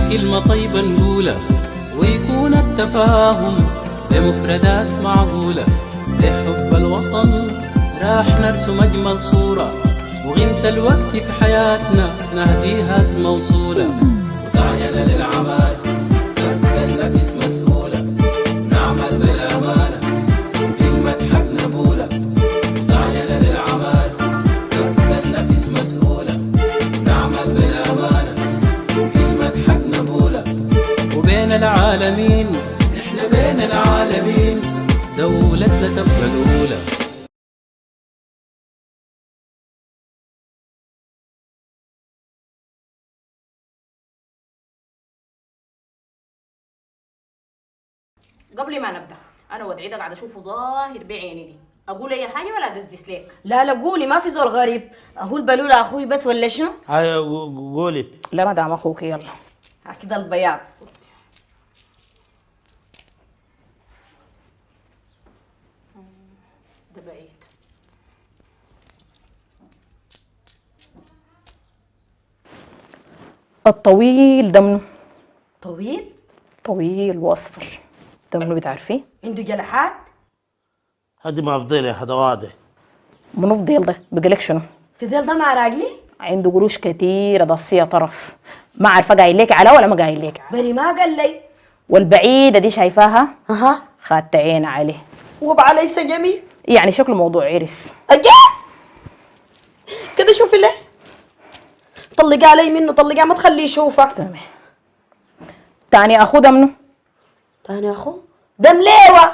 كلمة طيبة نقولها ويكون التفاهم بمفردات معقولة. لحب الوطن راح نرسم أجمل صورة، وغيمة الوقت في حياتنا نهديها اسم موصولة. وسعينا للعمل تبقى النفس مسؤولة، نعمل بالأمانة وكلمة حق نقولها. وسعينا للعمل تبقى النفس مسؤولة، نعمل بالأمانة وكلمة حق نقولها. وبين العالمين نحن بين العالمين دولتنا تبقى الأولى. قبل ما نبدا انا وعيده قاعده اشوفه ظاهر بعيني دي، اقول اي حاجه ولا دسدس ليك؟ لا لا قولي، ما في زول غريب. هو البلولة اخوي بس ولا شنو؟ هاي قولي. لا ما دام اخوك يلا. كده البياض. ده بعيد. الطويل ده منه؟ طويل؟ طويل واصفر ده منه بتعرفيه؟ عنده جلحات؟ هدي ما فضيلة هذا واضح. منو فضيل ده؟ بقالك شنو؟ فضيل ده مع راجلي؟ عنده قروش كتيرة ضصية طرف، ما عارفة قايل لك على ولا ما قايل لك على. بري ما قال لي. والبعيدة دي شايفاها؟ اها خدت عين عليه. وبعلي سجمي؟ يعني شكله موضوع عرس. اجي كده شوفي ليه؟ طلقي علي منه، طلقي ما تخليه يشوفه. سامح. تاني اخو ده منو؟ تاني اخو؟ ده مليوة.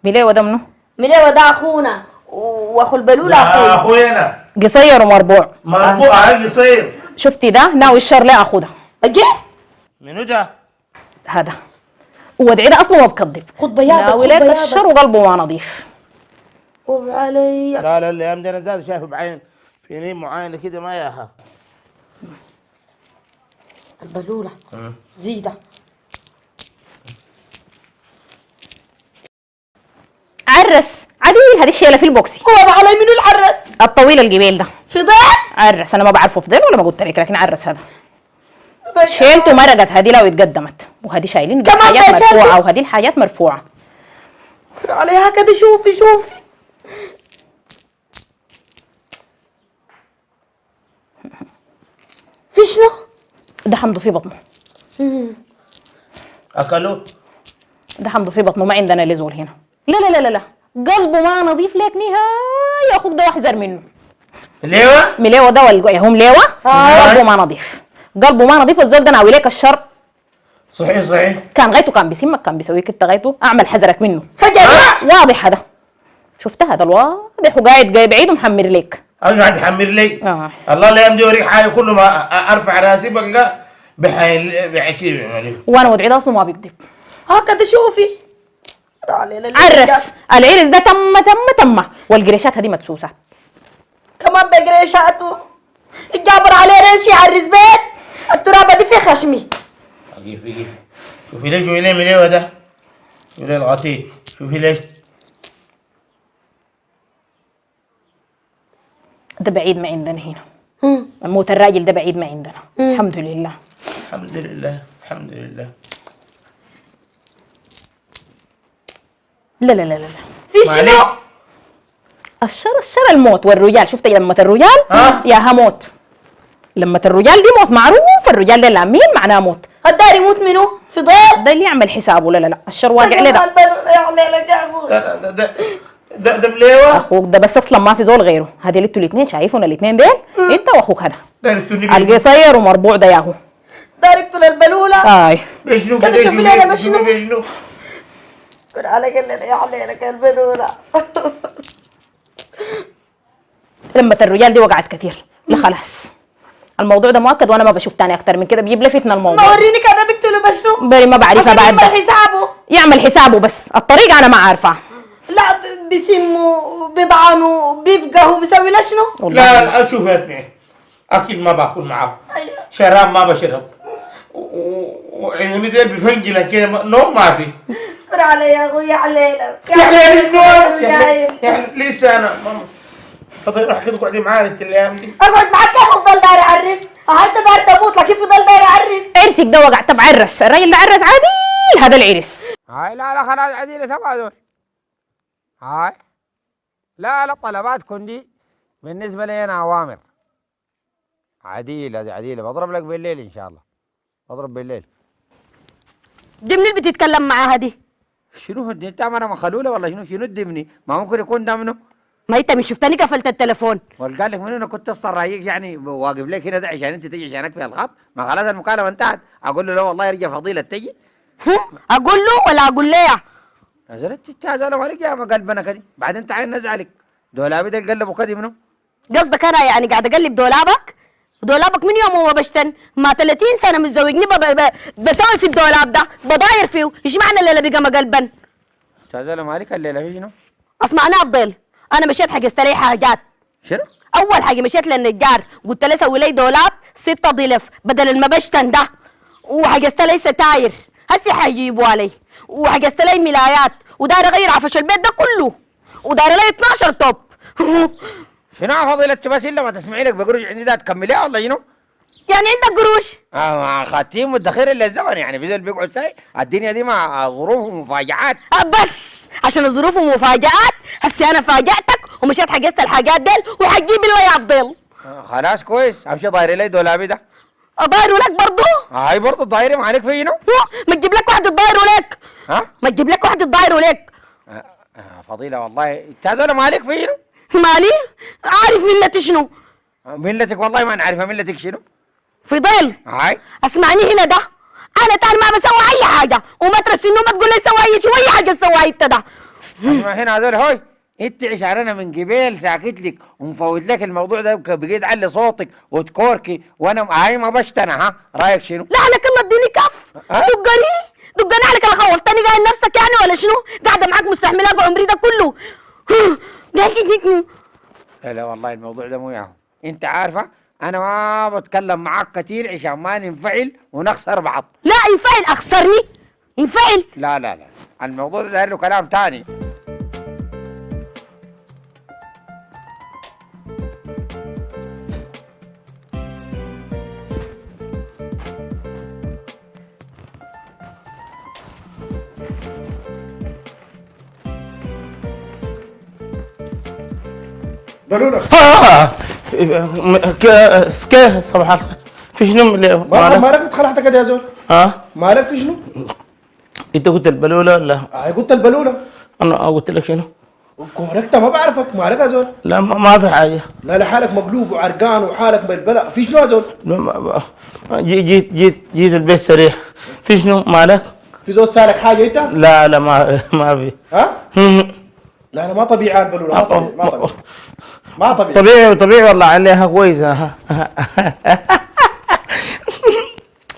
مليوة ده منو؟ مليوة ده اخونا، واخو البلولة اخوي. اخوينا قصير ومربوع. مربوع قصير. شفتي ده ناوي الشر ليه اخو ده. اجي منو ده؟ هذا وادعي ده اصله ما بكذب. خد بياضك، ناوي لك الشر وقلبه ما نظيف. وعلي. لا لا الايام دي انا زاد شايفه بعين في نيم معينه كده ما ياها. البلولة زيدة. عرس عديل هذه الشيله في البوكسي. هو علي منو العرس؟ الطويل الجبيل ده فضيل؟ عرس. انا ما بعرفه فضيل ولا ما قلت لك، لكن عرس هذا. شيلته مرقت هذه لو اتقدمت، وهذه شايلين حاجات مرفوعه وهذه الحاجات مرفوعه. عليها كده. شوفي شوفي في شنو؟ ده حمضه في بطنه. اكلوه؟ ده حمضه في بطنه، ما عندنا لزول هنا. لا لا لا لا قلبه ما نظيف لك نهاية. اخوك ده واحذر منه. مليوة؟ مليوة ده هم مليوة. قلبه ما نظيف، قلبه ما نظيف. والزول ده ناوي لك الشر. صحيح صحيح. كان غايته كان بيسمك، كان بيسويك انت غايته. اعمل حذرك منه. فجأة واضح هذا. شفت هذا الواضح وقاعد جاي بعيد ومحمر لك. قاعد يحمر لي. الله الايام دي اوريك حاجه، كل ما ارفع راسي بلقى بحكي يعني. وانا ودعي ده اصله ما بيكذب. هكذا شوفي. عرس العرس ده تم والقريشات هذه مدسوسات كمان بقريشاته. الجابر عليه يمشي يعرس بيت الترابه دي في خشمي. قيفي شوفي ليه مليوة ده. شوفي ليه الغطيط، شوفي ليه. ده بعيد ما عندنا هنا. موت الراجل ده بعيد ما عندنا. الحمد لله الحمد لله الحمد لله. لا لا لا لا في شنو؟ الشر الموت. والرجال شفت لمة الرجال ياها موت. لمة الرجال دي موت معروف. الرجال ده لامين معناه موت. الدار يموت منو؟ فضيل؟ ده اللي يعمل حسابه. لا الشر واقع له ده. ده مليوة. اخوك ده بس اصلا ما في زول غيره. هذول انتوا الاثنين شايفون الاثنين ديل. انت واخوك هذا القصير ومربوع ده ياهو. ضربته للبلولة. اي بشنو كده شوفي لي انا بشنو؟ كل عليك اللي عليك البلولة. لما الرجال دي وقعت كتير. لا خلاص الموضوع ده مؤكد، وانا ما بشوف تاني اكتر من كده. بيجيب لي فتنه الموضوع. ما وريني كده بيقتلوا بشنو؟ بري ما بعرفها بعد ده. حسابه يعمل حسابه بس الطريقه انا ما عارفه. لا بيسموا بيضعنوا بيفقهوا بيسوي له شنو؟ لا شوف يا اسمعي، اكل ما باكل معه. أيوة. شراب ما بشرب. وعيوني ديل بفنجلة كده نوم ما في. اصبر علي يا اخوي عليلك. يا حليل يعني لسه انا فضل روح كده قعدي معايا الايام دي. اقعد معاك كيف افضل داري اعرس؟ انت داير تموت لكن في ضل داير اعرس. عرسك ده وقع. طب عرس الراجل ده عرس عادي، هذا العرس. هاي لا خلاص عديلة تبع دول. هاي لا طلباتكم دي بالنسبة لي أنا أوامر. عديلة بضرب لك بالليل إن شاء الله. بضرب بالليل. دي من اللي بتتكلم معاها دي؟ شنو دي انت انا مخلوله ولا شنو دمني؟ ما ممكن يكون ده منه؟ ما انت مش شفتني قفلت التليفون. وقال لك منو انا كنت اصلا رايق يعني واقف لك هنا ده عشان انت تجي عشانك في الخط؟ ما خلاص المكالمه انتهت. اقول له لا والله يرجع فضيله تجي. اقول له ولا اقول ليه؟ نزلت تتهزل مالك يا ما قلبنا كدي، بعدين تعال نزعلك. دولابي ده قلبه كدي منه؟ قصدك انا يعني قاعد اقلب دولابك؟ دولابك من يوم هو بشتن ما 30 سنه متزوجني بسوي في الدولاب ده بضاير فيه. ايش معنى الليله بقى مقلبا؟ تهزل مالك الليله في شنو؟ اسمعني افضل. انا مشيت حق استريح حاجات. شنو؟ اول حاجه مشيت للنجار قلت له سوي لي دولاب 6 ضلف بدل المبشتن ده، وحجزت لي ستاير هسي حيجيبوا علي، وحجزت لي ملايات، وداير اغير عفش البيت ده كله، وداير لي 12 توب. شنو فضيلة بس الا ما تسمعي لك بقروش عندي ده تكمليها ولا شنو؟ يعني عندك قروش؟ خاتين مدخر الا الزمن يعني في ذا اللي بيقعد ساي الدنيا دي مع ظروف ومفاجآت. بس عشان الظروف ومفاجآت هسي انا فاجأتك ومشيت حجزت الحاجات ديل وحتجيب لي افضل. خلاص كويس امشي ضايري لي دولابي ده. اضايره لك برضه؟ هاي برضه ضايري ما عليك في شنو؟ ما تجيب لك واحد تضايره لك. ها؟ ما تجيب لك واحد تضايره لك. فضيلة والله انت هذول ما عليك في شنو؟ مالي؟ عارف ملتي شنو؟ ملتك والله ما نعرفها ملتك شنو؟ في ضل. هاي اسمعني هنا ده، انا تاني ما بسوي اي حاجه وما ترسلني وما تقول لي سوي اي شيء واي حاجه تسويها انت ده. اسمع هنا هذول هوي انت عشان من قبل ساكت لك ومفوت لك الموضوع ده بقيت علي صوتك وتكوركي وانا هاي ما بشتنا. ها رايك شنو؟ لعنك الله اديني كف. دقني عليك اللي خوفتني قايل نفسك يعني ولا شنو؟ قاعده معاك مستحملاك عمري ده كله. لا والله الموضوع ده مو ياهو. انت عارفه انا ما بتكلم معاك كتير عشان ما ننفعل ونخسر بعض. لا ينفعل اخسرني؟ ينفعل؟ لا الموضوع ده داير له كلام تاني. بلولة كيف صباح الخير في شنو مالك اتخلعت كده يا زول؟ مالك في شنو؟ انت قلت البلوله ولا؟ قلت البلولة. انا قلت لك شنو؟ كوركت ما بعرفك مالك يا زول؟ لا ما في حاجه. لا حالك مقلوب وعرقان وحالك بالبلاء في شنو يا زول؟ جيت البيت سريع. في شنو مالك؟ في زول سالك حاجه انت؟ لا ما في. لا ما طبيعي البلولة ما طبيعي طبيعي والله عليها كويسه.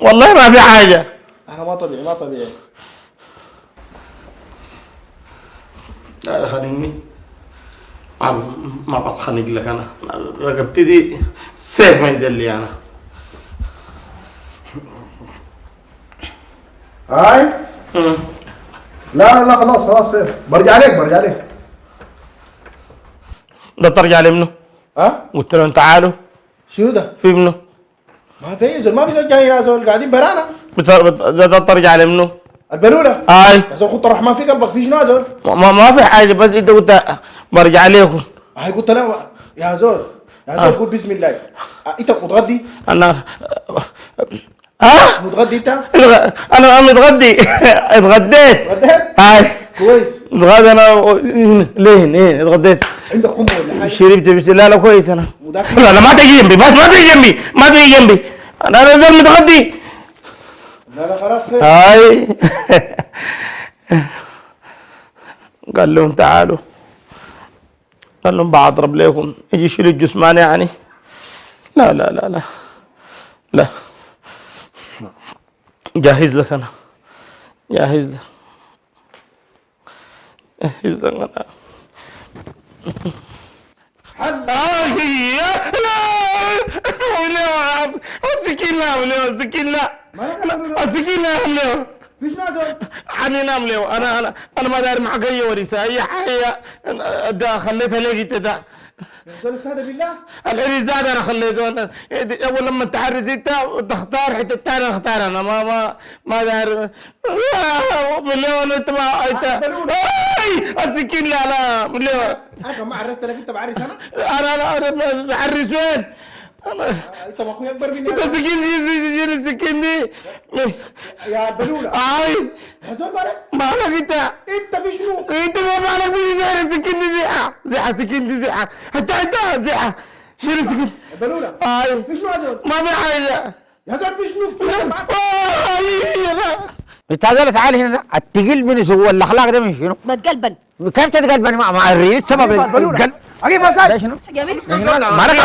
والله ما في حاجه. انا ما طبيعي لا خليني ما بتخنق لك انا رقبتي دي سيف ما يدلي انا. هاي لا خلاص خير برجع لك ده ترجع لي منه؟ قلت لهم تعالوا. شنو ده؟ في منه؟ ما في زول جاي يا زول قاعدين برانا. ده ترجع لي منه؟ البلولة. يا زول خط الرحمن في قلبك في شنو يا زول؟ ما في حاجة بس انت قلت برجع لكم. قلت له يا زول قول بسم الله. انت متغدي؟ انا متغدي انت؟ انا متغدي. اتغديت. كويس. اتغدى انا ليه اتغديت. عندك حمى ولا حاجه؟ شربت بس لا كويس انا. لا ما تجي جنبي انا نزل متغدي. لا خلاص خير. هاي قال لهم تعالوا، قال لهم بضرب لكم يجي يشيل الجثمان يعني. لا جاهز لك انا انا السكين لا فيش نازل عني نام له. انا ما داير معك اي ورثه اي حاجه ده خليتها لك انت ده. يا زول استهدى بالله. العريس زاد انا خليته انا اول لما تحرس انت تختار حته ثانيه اختار انا ما داير مليون انت ما انت السكين لا مليون. انا ما عرست لك انت بعرس انا؟ انا بعرس وين؟ انت ما اخوي اكبر مني. انت سكين السكين دي يا بلوله. يا زول مالك انت في شنو؟ انت ما مالك في زي السكين دي زحه سكين دي زحه حتى انت زحه شيل السكين. بلوله في شنو يا زول؟ ما في حاجه يا زول في شنو؟ انت هذول تعال هنا التقيل من شو الاخلاق ده من شنو؟ بتقلبن. كيف تتقلبني مع الريس سبب القلب؟ اجيب مساج. ده شنو؟ جميل. مالك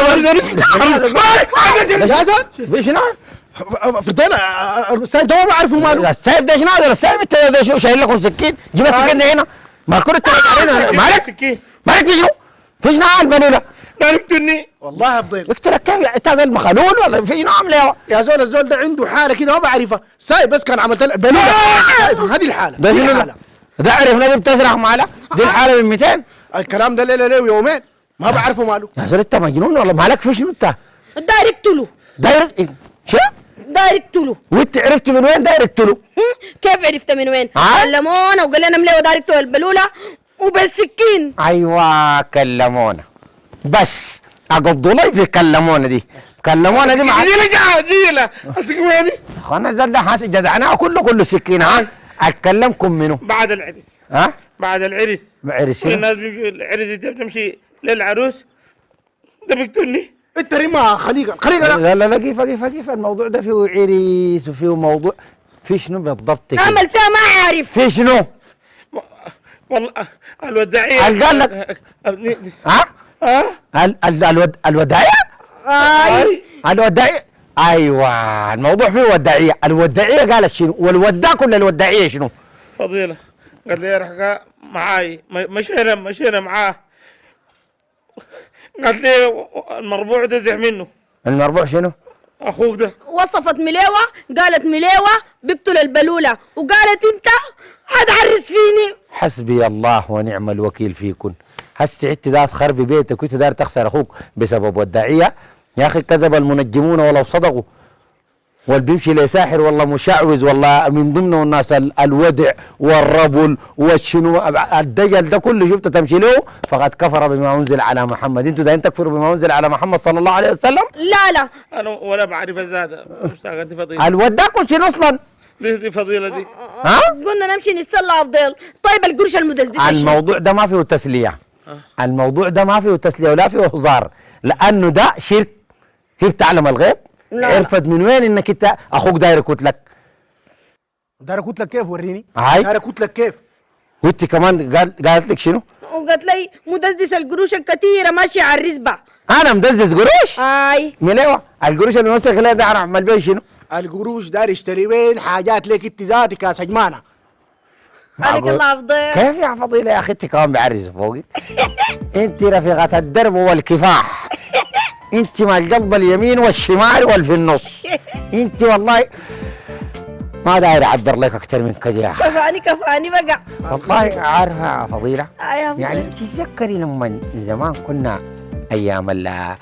يا زول في شنو؟ فضيلة السايب ده ما بعرفه ماله. السايب ده شنو هذا؟ السايب انت ده شو شايل لكم سكين؟ جيب السكين ده هنا. ما كل التلات علينا مالك؟ مالك في شنو؟ في شنو البلوله؟ لا يقتلني والله يا فضيل. اقتلك كيف؟ انت هذا المخلول ولا في شنو عامله؟ يا زول الزول ده عنده حالة كده ما بعرفها، سايب بس كان عملت البلوله. هذه الحالة. ده شنو ده عرفنا دي بتسرح مالها؟ دي الحالة من 200. الكلام ده ليلة ليه ويومين ما بعرفه ماله. يا زول انت مجنون ولا مالك في شنو انت؟ داير اقتله. داير شو؟ داير اقتله. وانت عرفت من وين داير اقتله؟ كيف عرفت من وين؟ كلمونا وقال لنا مليه داير اقتل البلوله وبالسكين. ايوه كلمونا بس اقبضوا لي في كلمونا دي مع جيله السكين اخوانا الزول ده حاسس جدعناه كله سكين. ها اتكلمكم منه بعد العرس. ها؟ بعد العرس عرس كل الناس بيمشوا العرس بتمشي للعروس ده بيقتلني. انت ريما خليقه لا كيف الموضوع ده فيه عريس وفيه موضوع في شنو بالضبط كده؟ عمل فيها ما عارف. في شنو؟ والله الوداعية قال لك الوداعية؟ الوداعية ايوه الموضوع فيه وداعية. الوداعية قالت شنو؟ والوداع ولا الوداعية شنو؟ فضيلة قال لي رح معاي مشينا معاه قال لي المربوع ده زع منه. المربوع شنو؟ اخوك ده. وصفت مليوه قالت مليوه بيقتل البلوله وقالت انت حتعرس فيني. حسبي الله ونعم الوكيل فيكن. هسه انت دار تخربي بيتك وانت دار تخسر اخوك بسبب وداعية. يا اخي كذب المنجمون ولو صدقوا. والبيمشي لساحر والله مشعوذ والله من ضمنه الناس الودع والربل والشنو الدجل ده كله شفته تمشي له فقد كفر بما انزل على محمد. انتوا دايرين تكفروا بما انزل على محمد صلى الله عليه وسلم؟ لا انا ولا بعرف الزاد دي فضيلة. الوداكم شنو اصلا؟ دي فضيلة دي. ها؟ قلنا نمشي نتسلى افضل. طيب القرش المدزدز الموضوع ده ما فيه تسلية. الموضوع ده ما فيه تسلية ولا فيه هزار لانه ده شرك. هي بتعلم الغيب؟ عرفت من وين انك انت اخوك داير كتلك؟ داير كتلك كيف وريني؟ داير كتلك كيف؟ وانت كمان قالت لك شنو؟ وقالت لي مدزدز القروش الكثيره ماشيه على الرزبه. انا مدزز قروش؟ هاي مليوه القروش اللي نوسخ لها ده انا اعمل بيه شنو؟ القروش داير يشتري وين حاجات لك انت ذاتي كاس هجمانه. عليك الله افضل. كيف يا فضيله يا اخي انت كمان بعرس فوقي؟ انت رفيقه الدرب والكفاح. انت مع القلب اليمين والشمال والفي النص. انت والله ما داير اعبر لك اكثر من كده يا اخي. كفاني بقى. والله عارفه يا فضيله يا يعني تتذكري لما زمان كنا ايام الله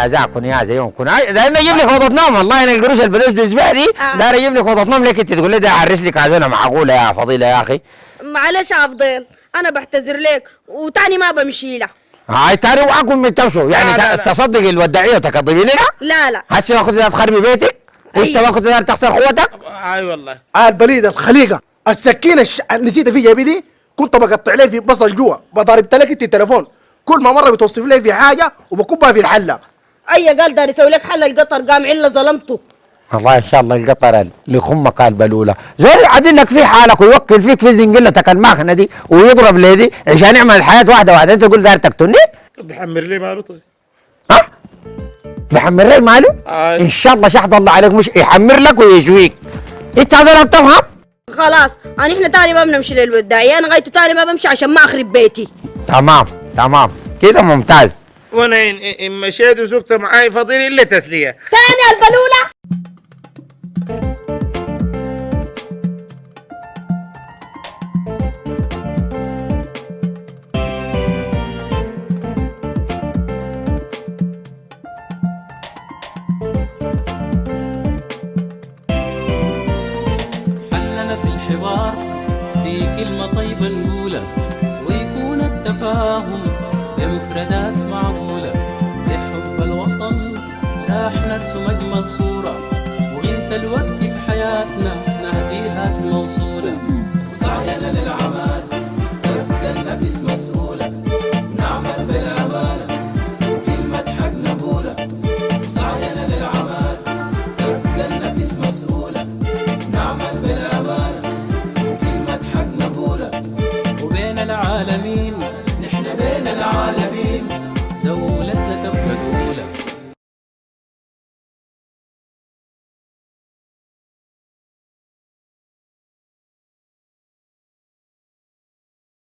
يجزاكم يا زيونكم لان اجيب لك اوضه نوم والله انا القروش اللي بدزدز بها دي لا اجيب لك اوضه نوم لك انت تقول لي ده اعرس لك عزوله معقوله يا فضيله يا اخي. معلش يا افضل انا بعتذر لك وتاني ما بمشي له. هاي تاني وعاكم من تمشوا يعني تصدق الوداعيه وتكذبي لنا؟ لا هسه ما كنت داير تخربي بيتك؟ وانت ما كنت داير تخسر قوتك؟ اي والله. البليد الخليقه السكينه نسيتها في جيبي دي كنت بقطع لي في بصل جوا بضربت لك انت التليفون كل ما مره بتوصف لي في حاجه وبكبها في الحله. قال داري يسوي لك حل القطر قام عله ظلمته. والله ان شاء الله القطر لخمك البلوله زول يعدل لك في حالك ويوكل فيك في زنقلتك الماكنه دي ويضرب لي دي عشان يعمل الحياه واحده انت تقول داير تقتلني؟ بحمر لي ماله طيب. ها؟ بحمر لي ماله؟ ان شاء الله شحد الله عليك مش يحمر لك ويشويك. انت هذا بتفهم؟ خلاص احنا تاني ما بنمشي للوداعيه انا غايته تاني ما بمشي عشان ما اخرب بيتي. تمام كده ممتاز. وانا ان مشيت وسكت معاي فضيلي الا تسليه. تاني البلوله بيننا في الحوار في كلمة طيبة نقولها، ويكون التفاهم بمفردات معقولة. لحب الوطن راح نرسم أجمل صورة، وانت الوقت في حياتنا نهديها اسم وصولة. وسعينا للعمل تبقى النفس مسؤولة، نعمل بالأمانة وكلمة حق نقولها. وسعينا للعمل تبقى النفس مسؤولة، نعمل بالأمانة وكلمة حق نقولها. وبين العالمين نحن بين العالمين دولتنا تبقى